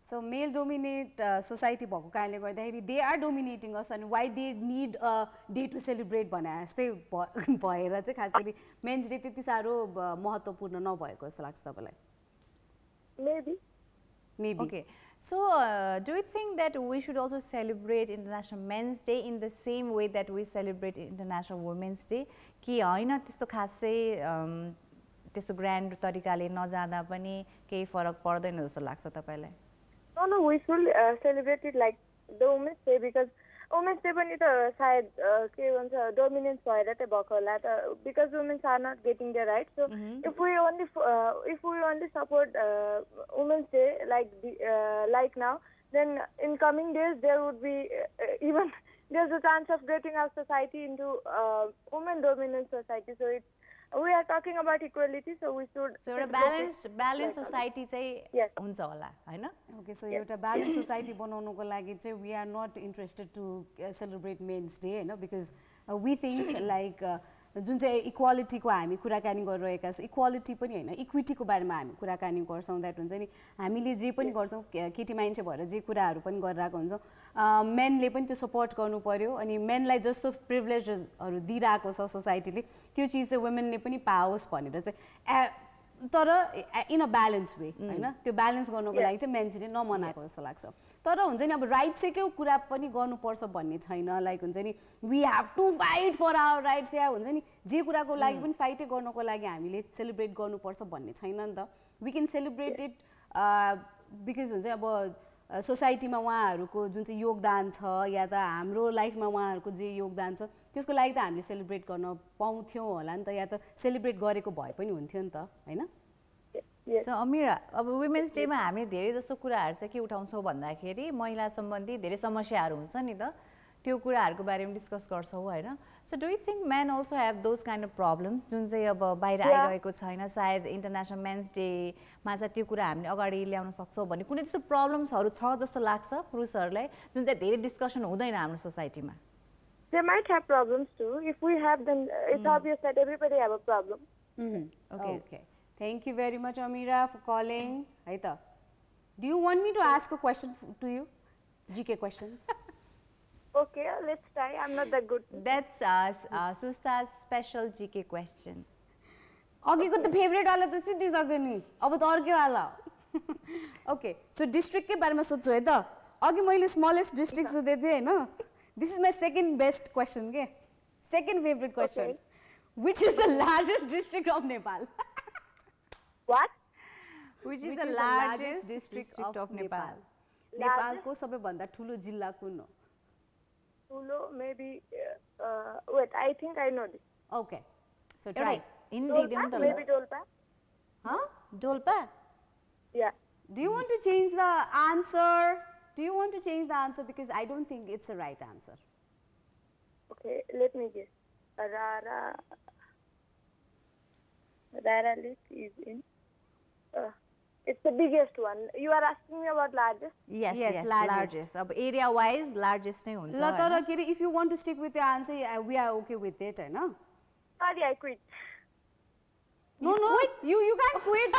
So male-dominant society भएको कारणले गर्दाखेरि they are dominating us and why they need a day to celebrate भने जस्तै भएर चाहिँ खास गरी मेन्स डे त्यति साह्रो महत्त्वपूर्ण नभएको जस्तो लाग्छ तपाईँलाई? Maybe. Okay. So, do you think that we should also celebrate International Men's Day in the same way that we celebrate International Women's Day? कि होइन त्यस्तो खासै त्यस्तो ग्रान्ड तरिकाले नजाँदा पनि केही फरक पर्दैन जस्तो लाग्छ तपाईँलाई? No, we should celebrate it like the Women's Day because Women's Day पनि त सायद के भन्छ dominance भएर त भएको होला त because women are not getting their rights. So if we only support Women's Day like now, then in coming days there would be even there's a chance of getting our society into women dominant society. So we are talking about equality, so we should So a balanced society चाहिँ हुन्छ होला हैन? Okay, so एउटा balanced society बनाउनको लागि चाहिँ we are not interested to celebrate Men's Day हैन, because we think like जुन चाहिँ इक्वालिटीको हामी कुराकानी गरिरहेका छौँ, इक्वालिटी पनि हैन, इक्विटीको बारेमा हामी कुराकानी गर्छौँ। द्याट हुन्छ नि हामीले जे पनि गर्छौँ केटी मान्छे भएर जे कुराहरू पनि गरिरहेको हुन्छौँ, मेनले पनि त्यो सपोर्ट गर्नु पर्यो। अनि मेनलाई जस्तो प्रिभिलेजेसहरू दिइरहेको छ सोसाइटीले त्यो चिज चाहिँ वुमेनले पनि पाओस् भनेर चाहिँ तर इन अ ब्यालेन्स वे हैन, त्यो ब्यालेन्स गर्नको लागि चाहिँ मान्छेले नमनाएको जस्तो लाग्छ। तर हुन्छ नि अब राइट चाहिँ के कुरा पनि गर्नुपर्छ भन्ने छैन। लाइक हुन्छ नि we have to fight for our rights, या हुन्छ नि जे कुराको लागि पनि फाइटै गर्नको लागि हामीले सेलिब्रेट गर्नुपर्छ भन्ने छैन नि त। We can celebrate it because हुन्छ अब सोसाइटीमा उहाँहरूको जुन चाहिँ योगदान छ या त हाम्रो लाइफमा उहाँहरूको जे योगदान छ त्यसको लागि त हामीले सेलिब्रेट गर्न पाउँथ्यौँ होला नि त, या त सेलिब्रेट गरेको भए पनि हुन्थ्यो नि त हैन। सो अमिरा, अब वुमेन्स डेमा हामीले धेरै जस्तो कुराहरू चाहिँ के उठाउँछौँ भन्दाखेरि महिला सम्बन्धी धेरै समस्याहरू हुन्छ नि त, त्यो कुराहरूको बारेमा डिस्कस गर्छौँ हैन। So do you think main also have those kind of problems जुन चाहिँ अब बाहिर आइरहेको छैन, सायद इन्टरनेसनल मेन्स डेमा चाहिँ त्यो कुरा हामीले अगाडि ल्याउन सक्छौँ भन्ने कुनै त्यस्तो प्रब्लम्सहरू छ जस्तो लाग्छ पुरुषहरूलाई जुन चाहिँ धेरै डिस्कसन हुँदैन हाम्रो सोसाइटीमा? They might have problems too. If we have, then it's obvious that everybody have a problem. Okay. Thank you very much, Amira, for calling. Hai ta. Do you want me to ask a question to you? GK questions. Okay, let's try. I'm not that good. That's Susta's special GK question. अघिको त फेभरेट वाला त सिद्धिसक्यो नि, अब त अर्कै वाला। ओके, सो डिस्ट्रिक्ट के बारेमा सोध्छु है त। अघि मैले स्मलेस्ट डिस्ट्रिक्ट सोधेको थिएँ हैन, this is my second best question के, second favourite question. Which is the largest district of Nepal? What? Which is the largest district of Nepal? नेपालको सबैभन्दा ठुलो जिल्ला कुन हो? Tulo, maybe. Wait, I think I know this. Okay, so try. Dolpa? Maybe Dolpa. Huh? Dolpa? Yeah. Do you want to change the answer? Do you want to change the answer? Because I don't think it's the right answer. Okay, let me guess. Rara list is in. It's the biggest one. You are asking me about largest? Yes, largest. Ab area wise, largest नै हुन्छ। ल तर के if you want to stick with the answer, we are okay with it, हैन? Sorry, I quit. No, you can't quit.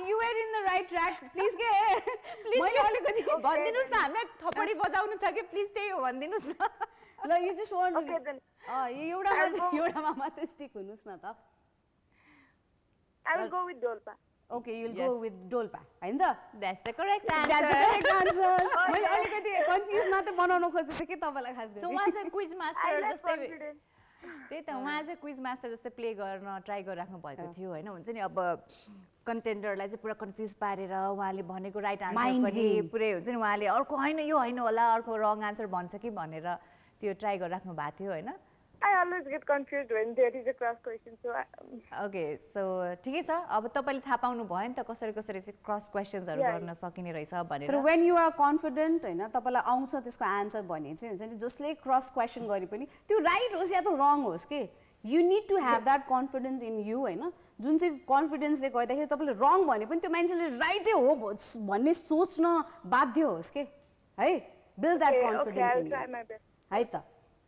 You were in the right track. Please get. मैले अलिकति भन्दिनुस् न, हामीलाई थपडी बजाउनु छ के, प्लिज त्यही हो भन्दिनुस् न। ल you just want Okay then. एउटामा मात्र स्टिक हुनुस् न त। I will go with Dolpa. Okay, you'll go with Dolpa, हैन त? That's the correct answer. That's the correct answer. मैले अलिकति कन्फ्युज मात्र बनाउन खोजेको के तपाईलाई खास गरी। So उहाँ चाहिँ क्विज मास्टर जस्तै Confident. त्यही त उहाँ चाहिँ क्विज मास्टर जस्तै प्ले गर्न ट्राई गरिराख्नु भएको थियो हैन, हुन्छ नि अब कन्टेन्डरलाई चाहिँ पुरा कन्फ्युज पारेर उहाँले भनेको राइट आन्सर पनि पुरै हुन्छ नि, उहाँले अर्को हैन यो हैन होला, अर्को रङ आन्सर भन्छ कि भनेर त्यो ट्राई गरिराख्नु भएको थियो हैन। I always get confused when there is a cross question. So okay, so ठिकै छ, अब तपाईले थाहा पाउनु भयो नि त कसरी चाहिँ क्रस क्वेशन्सहरु गर्न सकिने रहेछ भनेर। तर when you are confident हैन, तपाईलाई आउँछ त्यसको आन्सर भन्ने चाहिँ हुन्छ नि, जसले क्रस क्वेशन गरे पनि त्यो राइट होस् या त रङ होस् के, you need to have that confidence in you हैन, जुन चाहिँ कन्फिडेन्सले गर्दाखेरि तपाईले रङ भने पनि त्यो मान्छेले राइटै हो भन्ने सोच्न बाध्य होस् के है, build that confidence in you. I'll try my best. है त।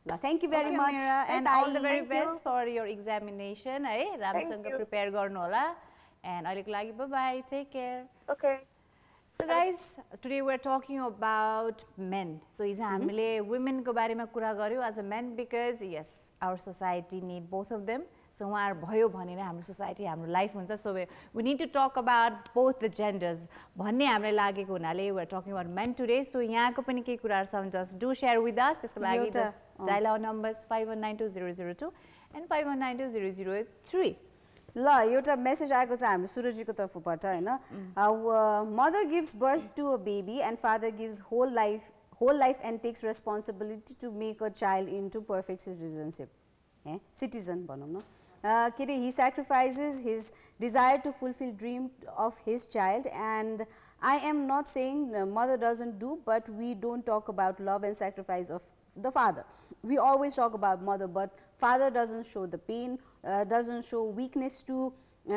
ल, thank you very much and all the very best for your examination है, राम्रोसँग प्रिपेयर गर्नु होला, and अहिलेको लागि bye bye, take care. Okay. So guys, today we are talking about men. So हिजो हामीले women को बारेमा कुरा गर्यौं as a men, because yes, our society need both of them. So उहाँहरु भयो भनेर हाम्रो society, हाम्रो life हुन्छ, so we need to talk about both the genders भन्ने हामीलाई लागेको हुनाले we are talking about men today. So यहाँको पनि केही कुराहरु छ, just do share with us. त्यसको लागि dial our numbers 51920002 and 51920003. ल एउटा मेसेज आएको छ हाम्रो सुरजीको तर्फबाट हैन mother gives birth to a baby and father gives whole life and takes responsibility to make a child into perfect citizenship citizen भनौँ न के अरे he sacrifices his desire to fulfill dream of his child and I am not saying mother doesn't do but we don't talk about love and sacrifice of the father. We always talk about mother but father doesn't show the pain, doesn't show weakness to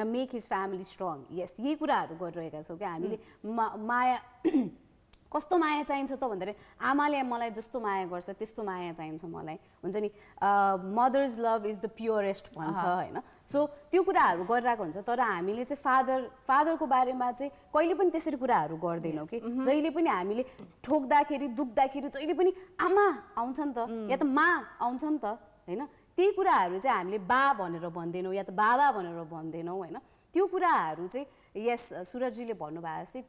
make his family strong. Yes, यही कुराहरू गरिरहेका छौँ क्या हामीले माया कस्तो माया चाहिन्छ त भन्दाखेरि आमाले मलाई जस्तो माया गर्छ त्यस्तो माया चाहिन्छ मलाई हुन्छ नि mother's love is the purest भन्छ हैन सो त्यो कुराहरू गरिरहेको हुन्छ तर हामीले चाहिँ फादरको बारेमा चाहिँ कहिले पनि त्यसरी कुराहरू गर्दैनौँ कि जहिले पनि हामीले ठोक्दाखेरि दुख्दाखेरि जहिले पनि आमा आउँछ नि त या त मा आउँछ नि त हैन त्यही कुराहरू चाहिँ हामीले बा भनेर भन्दैनौँ या त बाबा भनेर भन्दैनौँ हैन त्यो कुराहरू चाहिँ यस सुरजीले भन्नुभएको जस्तै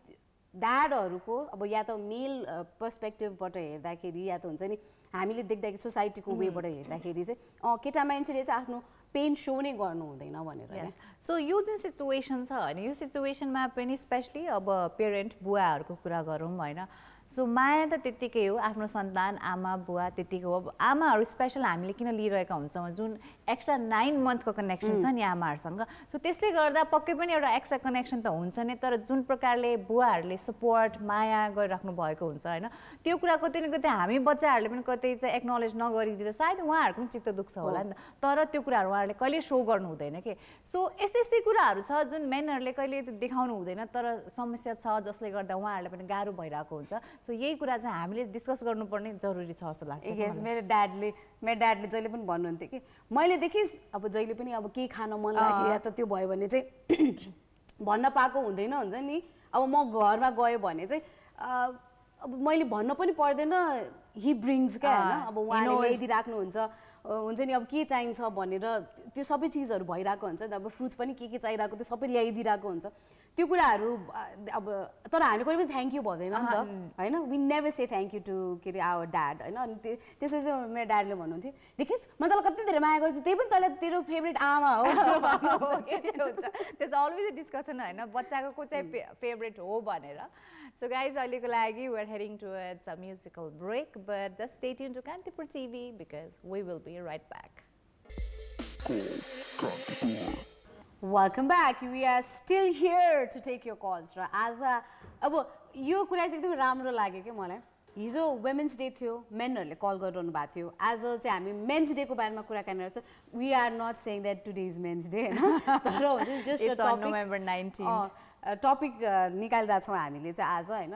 ड्याडहरूको अब या त मेल पर्सपेक्टिभबाट हेर्दाखेरि या त हुन्छ नि हामीले देख्दाखेरि सोसाइटीको वेबाट हेर्दाखेरि चाहिँ केटा मान्छेले चाहिँ आफ्नो पेन सो नै गर्नु हुँदैन भनेर सो यो जुन सिचुएसन छ होइन यो सिचुएसनमा पनि स्पेसली अब पेरेन्ट बुवाहरूको कुरा गरौँ होइन सो माया त त्यत्तिकै हो आफ्नो सन्तान आमा बुवा त्यत्तिकै हो अब आमाहरू स्पेसल हामीले किन लिइरहेका हुन्छौँ जुन एक्स्ट्रा 9 मन्थको कनेक्सन छ नि आमाहरूसँग सो त्यसले गर्दा पक्कै पनि एउटा एक्स्ट्रा कनेक्सन त हुन्छ नै तर जुन प्रकारले बुवाहरूले सपोर्ट माया गरिराख्नु भएको हुन्छ होइन त्यो कुरा कतै न कतै हामी बच्चाहरूले पनि कतै चाहिँ एक्नोलेज नगरिदिँदा सायद उहाँहरूको पनि चित्त दुख्छ होला नि त तर त्यो कुराहरू उहाँहरूले कहिले सो गर्नु हुँदैन कि सो यस्तै कुराहरू छ जुन मेनहरूले कहिले देखाउनु हुँदैन तर समस्या छ जसले गर्दा उहाँहरूलाई पनि गाह्रो भइरहेको हुन्छ सो यही कुरा चाहिँ हामीले डिस्कस गर्नुपर्ने जरुरी छ जस्तो लाग्छ यस मेरो ड्याडले जहिले पनि भन्नुहुन्थ्यो कि मैले देखिस् अब जहिले पनि अब केही खान मन लाग्यो या त त्यो भयो भने चाहिँ भन्न पाएको हुँदैन हुन्छ नि अब म घरमा गयो भने चाहिँ अब मैले भन्न पनि पर्दैन हि ब्रिङ्स क्या होइन अब उहाँले ल्याइदिइराख्नुहुन्छ हुन्छ नि अब के चाहिन्छ भनेर त्यो सबै चिजहरू भइरहेको हुन्छ अब फ्रुट्स पनि के चाहिरहेको त्यो सबै ल्याइदिइरहेको हुन्छ त्यो कुराहरू अब तर हामी कहिले पनि थ्याङ्क यू भन्दैन नि त होइन we never say thank you to के अरे आवर ड्याड होइन अनि त्यसपछि चाहिँ मेरो ड्याडले भन्नुहुन्थ्यो देखिस् म तँलाई कति धेरै माया गर्थेँ त्यही पनि तँलाई तेरो फेभरेट आमा हो त्यस अलवेज डिस्कसन होइन बच्चाको को चाहिँ फेभरेट हो भनेर सो गाइज अहिलेको लागि we are heading towards a musical break but just stay tune to Kantipur TV because we will be right back Welcome back. We are still here to take your calls. As अब यो कुरा चाहिँ एकदम राम्रो लाग्यो कि मलाई हिजो वुमेन्स डे थियो मेनहरूले कल गरिरहनु भएको थियो आज चाहिँ हामी मेन्स डेको बारेमा कुराकानी गर्छौँ we are not saying that today is men's day होइन तर हुन्छ जस्ट नोभेम्बर 19 टपिक निकालिरहेको छौँ हामीले चाहिँ आज होइन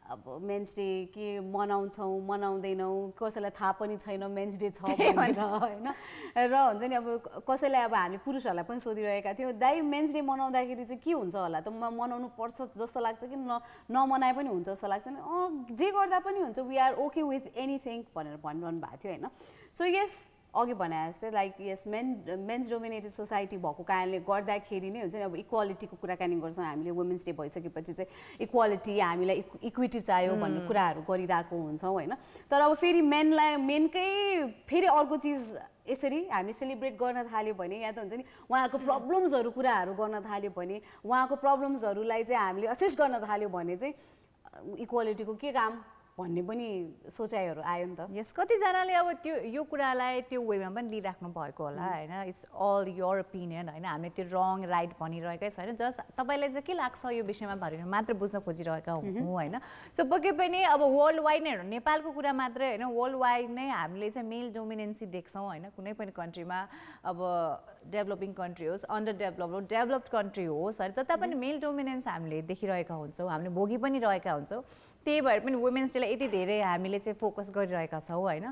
अब मेन्स डे के मनाउँछौँ मनाउँदैनौँ कसैलाई थाहा पनि छैन मेन्स डे छ भनेर होइन र हुन्छ नि अब कसैलाई अब हामी पुरुषहरूलाई पनि सोधिरहेका थियौँ दाइ मेन्स डे मनाउँदाखेरि चाहिँ के हुन्छ होला त मनाउनु पर्छ जस्तो लाग्छ कि नमनाए पनि हुन्छ जस्तो लाग्छ नि जे गर्दा पनि हुन्छ we are okay with anything भनेर भनिरहनु भएको थियो होइन सो यस अघि भने जस्तै लाइक यस मेन्स डोमिनेटेड सोसाइटी भएको कारणले गर्दाखेरि नै हुन्छ नि अब इक्वालिटीको कुराकानी गर्छौँ हामीले वुमेन्स डे भइसकेपछि चाहिँ इक्वालिटी हामीलाई इक्विटी चाहियो भन्ने कुराहरू गरिरहेको हुन्छौँ होइन तर अब फेरि मेनकै फेरि अर्को चिज यसरी हामी सेलिब्रेट गर्न थाल्यो भने या त हुन्छ नि उहाँहरूको प्रब्लम्सहरू कुराहरू गर्न थाल्यो भने उहाँको प्रब्लम्सहरूलाई चाहिँ हामीले असेस गर्न थाल्यो भने चाहिँ इक्वालिटीको के काम भन्ने पनि सोचाइहरू आयो नि त यस कतिजनाले अब त्यो यो कुरालाई त्यो वेमा पनि लिइराख्नु भएको होला होइन इट्स अल योर ओपिनियन होइन हामीले त्यो रङ राइट भनिरहेकै छैन जस्ट तपाईँलाई चाहिँ के लाग्छ यो विषयमा भनेर मात्र बुझ्न खोजिरहेका हौँ होइन सो पक्कै पनि अब वर्ल्ड वाइड नै हेर्नु नेपालको कुरा मात्रै होइन वर्ल्ड वाइड नै हामीले चाहिँ मेल डोमिनेन्सी देख्छौँ होइन कुनै पनि कन्ट्रीमा अब डेभलपिङ कन्ट्री होस् अन्डर डेभलप्ड कन्ट्री होस् होइन जता पनि मेल डोमिनेन्स हामीले देखिरहेका हुन्छौँ हामीले भोगी पनि रहेका हुन्छौँ त्यही भएर पनि वुमेन्स डेलाई यति धेरै हामीले चाहिँ फोकस गरिरहेका छौँ होइन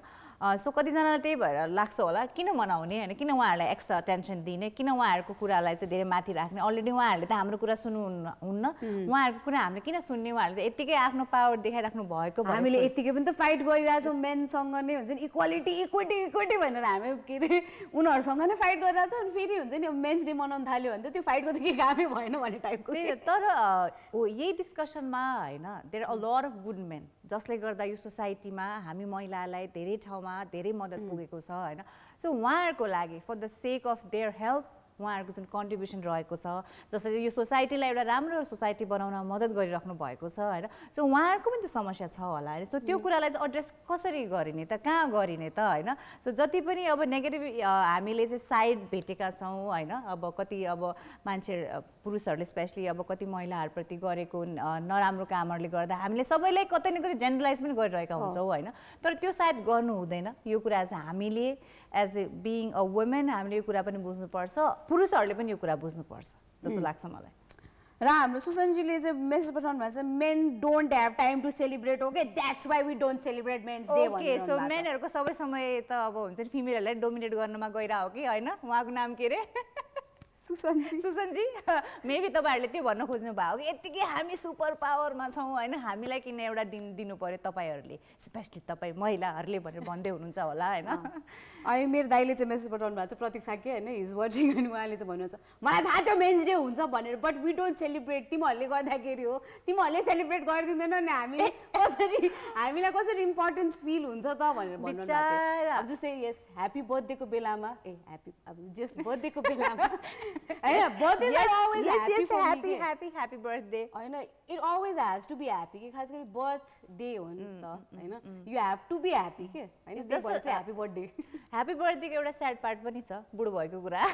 सो कतिजनालाई त्यही भएर लाग्छ होला किन मनाउने होइन किन उहाँहरूलाई एक्स्ट्रा अटेन्सन दिने किन उहाँहरूको कुरालाई चाहिँ धेरै माथि राख्ने अलरेडी उहाँहरूले त हाम्रो कुरा सुन्नुहुन्न उहाँहरूको कुरा हामीले किन सुन्ने उहाँहरूले त यत्तिकै आफ्नो पावर देखाइराख्नु भएको हामीले यत्तिकै पनि त फाइट गरिरहेछौँ मेनसँग नै हुन्छ नि इक्वालिटी इक्विटी भनेर हामी के अरे उनीहरूसँग नै फाइट गरिरहेछौँ अनि फेरि हुन्छ नि मेन्स डे मनाउनु थाल्यो भने त त्यो फाइटको त केही कामै भएन भन्ने टाइपको तर यही डिस्कसनमा होइन there are lot of good men जसले गर्दा यो सोसाइटीमा हामी महिलालाई धेरै ठाउँमा धेरै मद्दत पुगेको छ होइन सो उहाँहरूको लागि for the sake of their health उहाँहरूको जुन कन्ट्रिब्युसन रहेको छ जसरी यो सोसाइटीलाई एउटा राम्रो सोसाइटी बनाउन मद्दत गरिराख्नु भएको छ होइन सो उहाँहरूको पनि त समस्या छ होला होइन सो त्यो कुरालाई चाहिँ एड्रेस कसरी गरिने त कहाँ गरिने त होइन सो जति पनि अब नेगेटिभ हामीले चाहिँ साइड भेटेका छौँ होइन अब कति अब मान्छे पुरुषहरूले स्पेसली अब कति महिलाहरूप्रति गरेको नराम्रो कामहरूले गर्दा हामीले सबैलाई कतै न कतै जेनरलाइज पनि गरिरहेका हुन्छौँ होइन तर त्यो सायद गर्नु हुँदैन यो कुरा चाहिँ हामीले as a being a women हामीले यो कुरा पनि बुझ्नुपर्छ पुरुषहरूले पनि यो कुरा बुझ्नुपर्छ जस्तो लाग्छ मलाई र हाम्रो सुसनजीले चाहिँ मेसेज पठाउनु भएको छ men don't have time to celebrate okay that's why we don't celebrate men's day okay so मेनहरूको सबै समय त अब हुन्छ नि फिमेलहरूलाई डोमिनेट गर्नमा गइरहेको कि होइन उहाँको नाम के अरे सुसनजी मेबी तपाईँहरूले त्यो भन्न खोज्नु भयो कि यत्तिकै हामी सुपर पावरमा छौँ होइन हामीलाई किन एउटा दिन दिनु पर्यो तपाईँहरूले स्पेसली तपाईँ महिलाहरूले भनेर भन्दै हुनुहुन्छ होला होइन अनि मेरो दाइले चाहिँ मेसेज पठाउनु भएको छ प्रतीक्षा के होइन इज वाचिङ अनि उहाँले चाहिँ भन्नुहुन्छ मलाई थाहा थियो मेन्स डे हुन्छ भनेर बट वी डोन्ट सेलिब्रेट तिमीहरूले गर्दाखेरि हो तिमीहरूले सेलिब्रेट गरिदिँदैन नि हामीलाई कसरी इम्पोर्टेन्स फिल हुन्छ त भनेर भन्नु अब जस्तै यस ह्याप्पी बर्थडेको बेलामा ह्याप्पी अब जस बर्थडेको बेलामा होइन बर्थडे ह्याप्पी बर्थडे होइन it always has to be happy कि खास गरी बर्थडे हो नि त होइन you have to be happy के होइन ह्याप्पी बर्थडे ह्याप्पी बर्थडेको एउटा स्याड पार्ट पनि छ बुढो भएको कुरा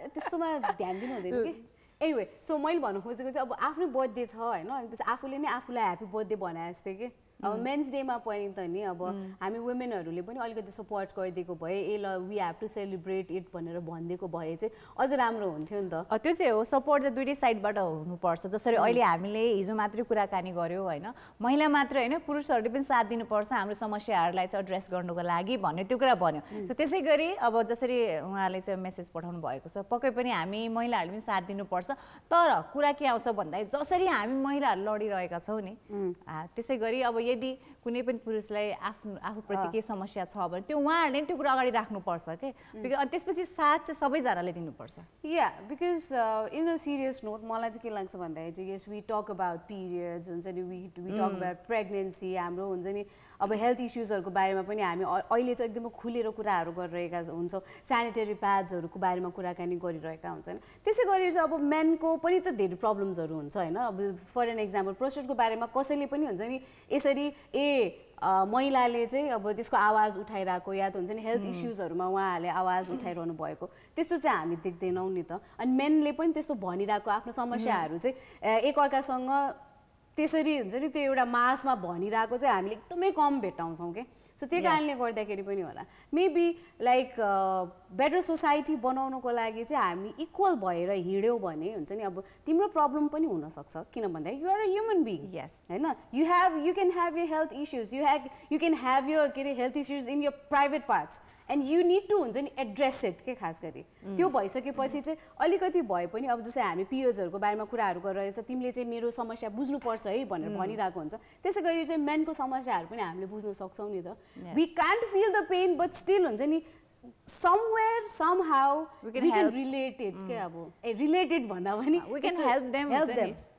त्यस्तोमा ध्यान दिनु हुँदैन कि एनिवे सो मैले भन्नु खोजेको चाहिँ अब आफ्नो बर्थडे छ होइन अनि आफूले नै आफूलाई ह्याप्पी बर्थडे भने जस्तै कि अब मेन्स डेमा पनि त नि अब हामी वुमेनहरूले पनि अलिकति सपोर्ट गरिदिएको भए ए ल we have to celebrate it भनेर भनिदिएको भए चाहिँ अझ राम्रो हुन्थ्यो नि त त्यो चाहिँ हो सपोर्ट चाहिँ दुइटै साइडबाट हुनुपर्छ जसरी अहिले हामीले हिजो मात्रै कुराकानी गऱ्यौँ होइन महिला मात्रै होइन पुरुषहरूले पनि साथ दिनुपर्छ हाम्रो समस्याहरूलाई चाहिँ एड्रेस गर्नुको लागि भन्ने त्यो कुरा भन्यो सो त्यसै गरी अब जसरी उहाँले चाहिँ मेसेज पठाउनु भएको छ पक्कै पनि हामी महिलाहरूले पनि साथ दिनुपर्छ तर कुरा के आउँछ भन्दाखेरि जसरी हामी महिलाहरू लडिरहेका छौँ नि त्यसै गरी अब यदि कुनै पनि पुरुषलाई आफूप्रति केही समस्या छ भने त्यो उहाँहरूले त्यो कुरा अगाडि राख्नुपर्छ के बिकज त्यसपछि साथ चाहिँ सबैजनाले दिनुपर्छ या because in a serious note मलाई चाहिँ के लाग्छ भन्दाखेरि चाहिँ yes we talk about periods हुन्छ नि वी टक अबाउट प्रेग्नेन्सी हाम्रो हुन्छ नि अब हेल्थ इस्युजहरूको बारेमा पनि हामी अहिले चाहिँ एकदमै खुलेर कुराहरू गरिरहेका हुन्छौँ सेनिटरी प्याड्सहरूको बारेमा कुराकानी गरिरहेका हुन्छन् त्यसै गरी चाहिँ अब मेनको पनि त धेरै प्रब्लम्सहरू हुन्छ होइन अब फर एन एक्जाम्पल प्रोस्टेटको बारेमा कसैले पनि हुन्छ नि यसरी महिलाले चाहिँ अब त्यसको आवाज उठाइरहेको या त हुन्छ नि हेल्थ इस्युजहरूमा उहाँहरूले आवाज उठाइरहनु भएको त्यस्तो चाहिँ हामी देख्दैनौँ नि त अनि मेनले पनि त्यस्तो भनिरहेको आफ्नो समस्याहरू चाहिँ एकअर्कासँग त्यसरी हुन्छ नि त्यो एउटा मासमा भनिरहेको चाहिँ हामीले एकदमै कम भेट्टाउँछौँ कि सो त्यही कारणले गर्दाखेरि पनि होला मेबी लाइक बेटर सोसाइटी बनाउनको लागि चाहिँ हामी इक्वल भएर हिँड्यौँ भने हुन्छ नि अब तिम्रो प्रब्लम पनि हुनसक्छ किन भन्दाखेरि you are a human being yes होइन you can have your health issues you can have your के अरे health issues in your private parts and you need to हुन्छ नि एड्रेस इट के खास गरी त्यो भइसकेपछि चाहिँ अलिकति भए पनि अब जस्तै हामी पिरियड्सहरूको बारेमा कुराहरू गरिरहेछ तिमीले चाहिँ मेरो समस्या बुझ्नुपर्छ है भनेर भनिरहेको हुन्छ त्यसै गरी चाहिँ मेनको समस्याहरू पनि हामीले बुझ्न सक्छौँ नि त we can't feel the pain but still हुन्छ नि somewhere somehow we can relate it के अब related भन्दा पनि we can help them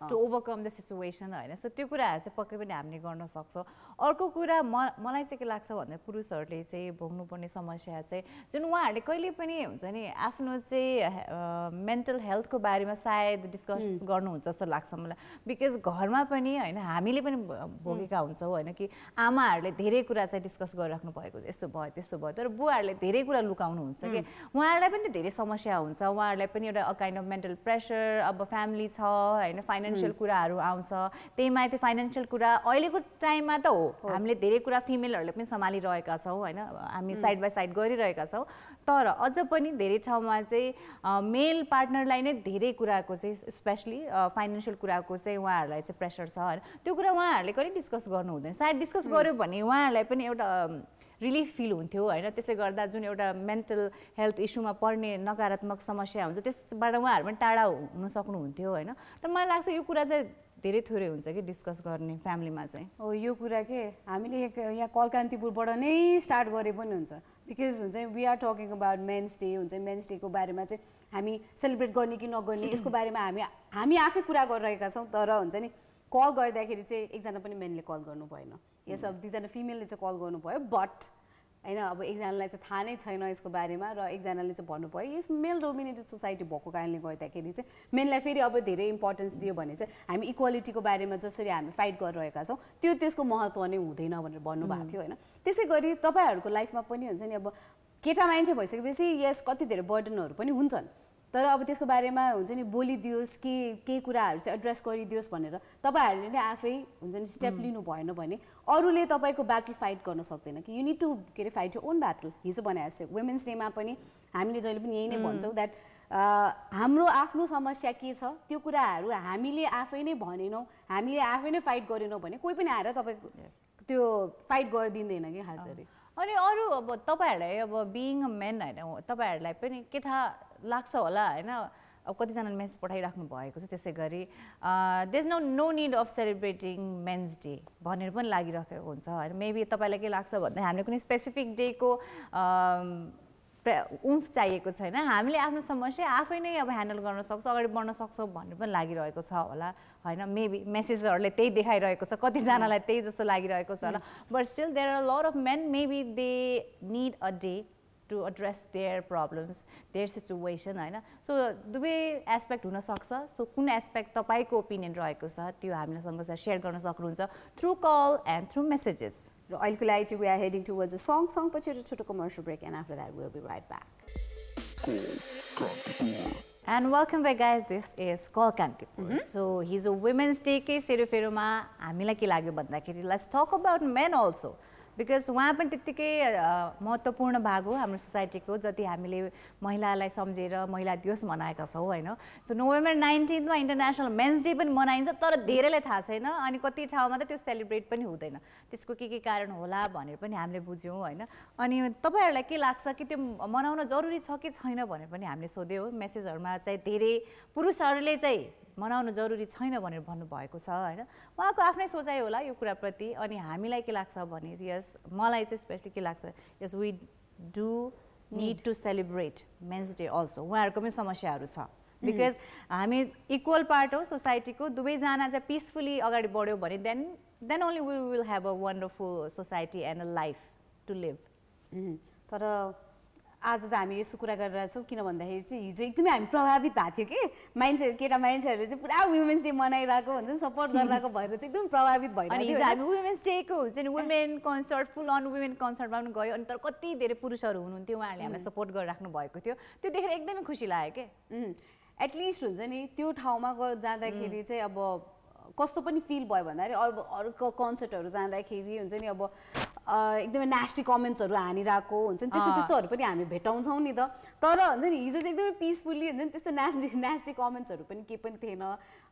to overcome the situation हैन सो त्यो कुराहरु चाहिँ पक्कै पनि हामीले गर्न सक्छौं अर्को कुरा मलाई चाहिँ के लाग्छ भन्दा पुरुषहरुले चाहिँ भोग्नुपर्ने समस्या चाहिँ जुन उहाँहरुले कहिले पनि हुन्छ नि आफ्नो चाहिँ मेन्टल हेल्थको बारेमा सायद डिस्कस गर्नुहुन्छ जस्तो लाग्छ मलाई बिकज घरमा पनि हैन हामीले पनि भोगेका हुन्छौं हैन कि आमाहरुले धेरै कुरा चाहिँ डिस्कस गरिराख्नु भएको यस्तो भयो त्यस्तो भयो तर बुवाहरुले धेरै कुरा लुकाउनु हुन्छ के उहाँहरुलाई पनि धेरै समस्या हुन्छ उहाँहरुलाई पनि एउटा काइन्ड अफ मेन्टल प्रेसर अब फ्यामिली छ हैन फाइनान्शियल कुराहरु आउँछ त्यहीमा त्यो फाइनान्शियल कुरा अहिलेको टाइममा त हो हामीले धेरै कुरा फिमेलहरुले पनि सम्हालिरहेका छौं हैन हामी साइड बाइ साइड गरिरहेका छौं तर अझ पनि धेरै ठाउँमा चाहिँ मेल पार्टनरलाई नै धेरै कुराको चाहिँ स्पेशली फाइनान्शियल कुराको चाहिँ उहाँहरुलाई चाहिँ प्रेसर छ हैन त्यो कुरा उहाँहरुले कहिले डिस्कस गर्नु हुँदैन सायद डिस्कस गर्यो भने उहाँहरुलाई पनि एउटा रिलिफ फिल हुन्थ्यो हैन त्यसले गर्दा जुन एउटा मेन्टल हेल्थ इस्युमा पर्ने नकारात्मक समस्या हुन्छ त्यसबाट उहाँहरु पनि टाढा हुन सक्नुहुन्थ्यो हैन तर मलाई लाग्छ यो कुरा चाहिँ धेरै थोरै हुन्छ कि डिस्कस गर्ने फ्यामिलीमा चाहिँ हो यो कुरा के हामीले यहाँ कलकान्तिपुरबाट नै स्टार्ट गरे पनि हुन्छ बिकज हुन्छ we are talking about men's day हुन्छ मेन्स डेको बारेमा चाहिँ हामी सेलिब्रेट गर्ने कि नगर्ने यसको बारेमा हामी आफै कुरा गरिरहेका छौँ तर हुन्छ नि कल गर्दाखेरि चाहिँ एकजना पनि मेनले कल गर्नु भएन यस अब दुईजना फिमेलले चाहिँ कल गर्नु भयो बट हैन अब एकजनालाई चाहिँ थाहा नै छैन यसको बारेमा र एकजनाले चाहिँ भन्नुभयो यस मेल डोमिनेटेड सोसाइटी भएको कारणले गर्दाखेरि चाहिँ मेनलाई फेरि अब धेरै इम्पोर्टेन्स दियो भने चाहिँ हामी इक्वालिटीको बारेमा जसरी हामी फाइट गरिरहेका छौँ त्यसको महत्त्व नै हुँदैन भनेर भन्नुभएको थियो हैन त्यसै गरी तपाईँहरूको लाइफमा पनि हुन्छ नि अब केटा मान्छे भइसकेपछि यस कति धेरै बर्डनहरू पनि हुन्छन् तर अब त्यसको बारेमा हुन्छ नि बोलिदियोस् कि केही कुराहरू चाहिँ एड्रेस गरिदियोस् भनेर तपाईँहरूले नै आफै हुन्छ नि स्टेप लिनु भएन भने अरूले तपाईँको ब्याटल फाइट गर्न सक्दैन कि यु निड टु के अरे फाइट यर ओन ब्याटल हिजो भने जस्तै वुमेन्स डेमा पनि हामीले जहिले पनि यही नै भन्छौँ द्याट हाम्रो आफ्नो समस्या के छ त्यो कुराहरू हामीले आफै नै भनेनौँ हामीले आफै नै फाइट गरेनौँ भने कोही पनि आएर तपाईँको त्यो फाइट गरिदिँदैन कि खास गरी अनि अरू अब तपाईँहरूलाई अब बिइङ अ मेन होइन तपाईँहरूलाई पनि के थाहा लाग्छ होला होइन अब कतिजनाले मेसेज पठाइराख्नु भएको छ त्यसै गरी there is no need of celebrating men's day भनेर पनि लागिरहेको हुन्छ होइन मेबी तपाईँलाई के लाग्छ भन्दा हामीले कुनै स्पेसिफिक डेको उम्फ चाहिएको छैन हामीले आफ्नो समस्या आफै नै अब ह्यान्डल गर्न सक्छौँ अगाडि बढ्न सक्छौँ भन्ने पनि लागिरहेको छ होला होइन मेबी मेसेजहरूले त्यही देखाइरहेको छ कतिजनालाई त्यही जस्तो लागिरहेको छ होला but still there are lot of men maybe they need a day to address their problems, their situation होइन सो दुवै एस्पेक्ट हुनसक्छ सो कुन एस्पेक्ट तपाईँको ओपिनियन रहेको छ त्यो हामीसँग सेयर गर्न सक्नुहुन्छ through call and through messages र अहिलेको लागि चाहिँ we are heading towards a song पछि एउटा छोटो commercial break and after that will be right back And welcome back guys, this is Call Kantipur. So हिजो वुमेन्स डे कै सेरोफेरोमा हामीलाई के लाग्यो भन्दाखेरि let's talk about men also because उहाँ पनि त्यत्तिकै महत्त्वपूर्ण भाग हो हाम्रो सोसाइटीको जति हामीले महिलालाई सम्झेर महिला दिवस मनाएका छौँ होइन सो नोभेम्बर 19मा इन्टरनेसनल मेन्स डे पनि मनाइन्छ तर धेरैलाई थाहा छैन अनि कति ठाउँमा त त्यो सेलिब्रेट पनि हुँदैन त्यसको के कारण होला भनेर पनि हामीले बुझ्यौँ होइन अनि तपाईँहरूलाई के लाग्छ कि त्यो मनाउन जरुरी छ कि छैन भनेर पनि हामीले सोध्यौँ मेसेजहरूमा चाहिँ धेरै पुरुषहरूले चाहिँ मनाउनु जरुरी छैन भनेर भन्नुभएको छ होइन उहाँको आफ्नै सोचाइ होला यो कुराप्रति अनि हामीलाई के लाग्छ भने यस मलाई चाहिँ स्पेसली के लाग्छ yes we do need to celebrate men's day also उहाँहरूको पनि समस्याहरू छ बिकज हामी इक्वल पार्ट हो सोसाइटीको दुवैजना चाहिँ पिसफुली अगाडि बढ्यो भने then only we will have a wonderful society and a life to live तर आज चाहिँ हामी यस्तो कुरा गरिरहेको छौँ किन भन्दाखेरि चाहिँ हिजो एकदमै हामी प्रभावित भएको थियो कि मान्छेहरू केटा मान्छेहरू चाहिँ पुरा वुमेन्स डे मनाइरहेको हुन्छ नि सपोर्ट गरिरहेको भएर चाहिँ एकदम प्रभावित भइरहेको अनि हिजो हामी वुमेन्स डेको हुन्छ नि women concert full on women कन्सर्टमा पनि गयो अनि तर कति धेरै पुरुषहरू हुनुहुन्थ्यो उहाँहरूले हामीलाई सपोर्ट गरिराख्नु भएको थियो त्यो देखेर एकदमै खुसी लाग्यो क्या एटलिस्ट हुन्छ नि त्यो ठाउँमा जाँदाखेरि चाहिँ अब कस्तो पनि फिल भयो भन्दाखेरि अरू कन्सर्टहरू जाँदाखेरि हुन्छ नि अब एकदमै नास्टी कमेन्ट्सहरू हानिरहेको हुन्छ नि त्यस्तोहरू पनि हामी भेटाउँछौँ नि त तर हुन्छ नि हिजो चाहिँ एकदमै पिसफुल्ली हुन्छ नि त्यस्तो नास्टी कमेन्ट्सहरू पनि केही पनि थिएन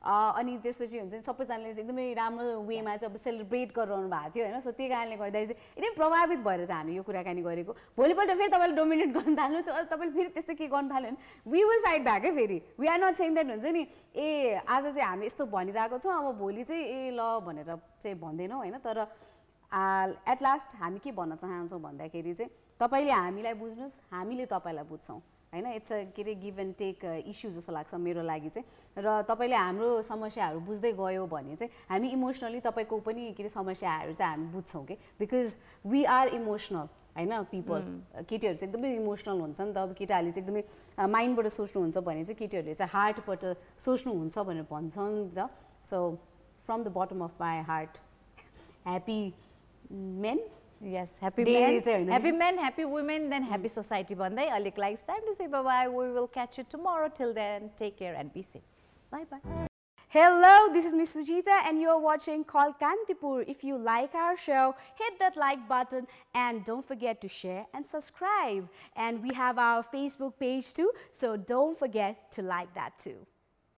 अनि त्यसपछि हुन्छ नि सबैजनाले चाहिँ एकदमै राम्रो वेमा चाहिँ अब सेलिब्रेट गरिरहनु भएको थियो होइन सो त्यही कारणले गर्दाखेरि चाहिँ एकदमै प्रभावित भएर चाहिँ हामी यो कुराकानी गरेको भोलिपल्ट फेरि तपाईँले डोमिनेट गर्न थाल्नु तपाईँले फेरि त्यस्तै के गर्नु थाल्यो भने वी विल फाइट ब्याक है फेरि we are not saying that हुन्छ नि ए आज चाहिँ हामी यस्तो भनिरहेको छौँ अब भोलि चाहिँ ए ल भनेर चाहिँ भन्दैनौँ होइन तर एट लास्ट हामी के भन्न चाहन्छौँ भन्दाखेरि चाहिँ तपाईँले हामीलाई बुझ्नुहोस् हामीले तपाईँलाई बुझ्छौँ होइन इट्स अ के अरे गिभ एन्ड टेक इस्यु जस्तो लाग्छ मेरो लागि चाहिँ र तपाईँले हाम्रो समस्याहरू बुझ्दै गयो भने चाहिँ हामी इमोसनली तपाईँको पनि के अरे समस्याहरू चाहिँ हामी बुझ्छौँ कि बिकज वी आर इमोसनल होइन पिपल केटीहरू चाहिँ एकदमै इमोसनल हुन्छ नि त अब केटाहरूले चाहिँ एकदमै माइन्डबाट सोच्नुहुन्छ भने चाहिँ केटीहरूले चाहिँ हार्टबाट सोच्नुहुन्छ भनेर भन्छौँ नि त so from the bottom of my heart happy men yes happy men happy men happy women then happy society भन्दै अलिक like it's time to say bye bye we will catch you tomorrow till then take care and be safe bye bye Hello, this is Miss Sujita and you're watching Call Kantipur. If you like our show, hit that like button and don't forget to share and subscribe. And we have our Facebook page too, so don't forget to like that too.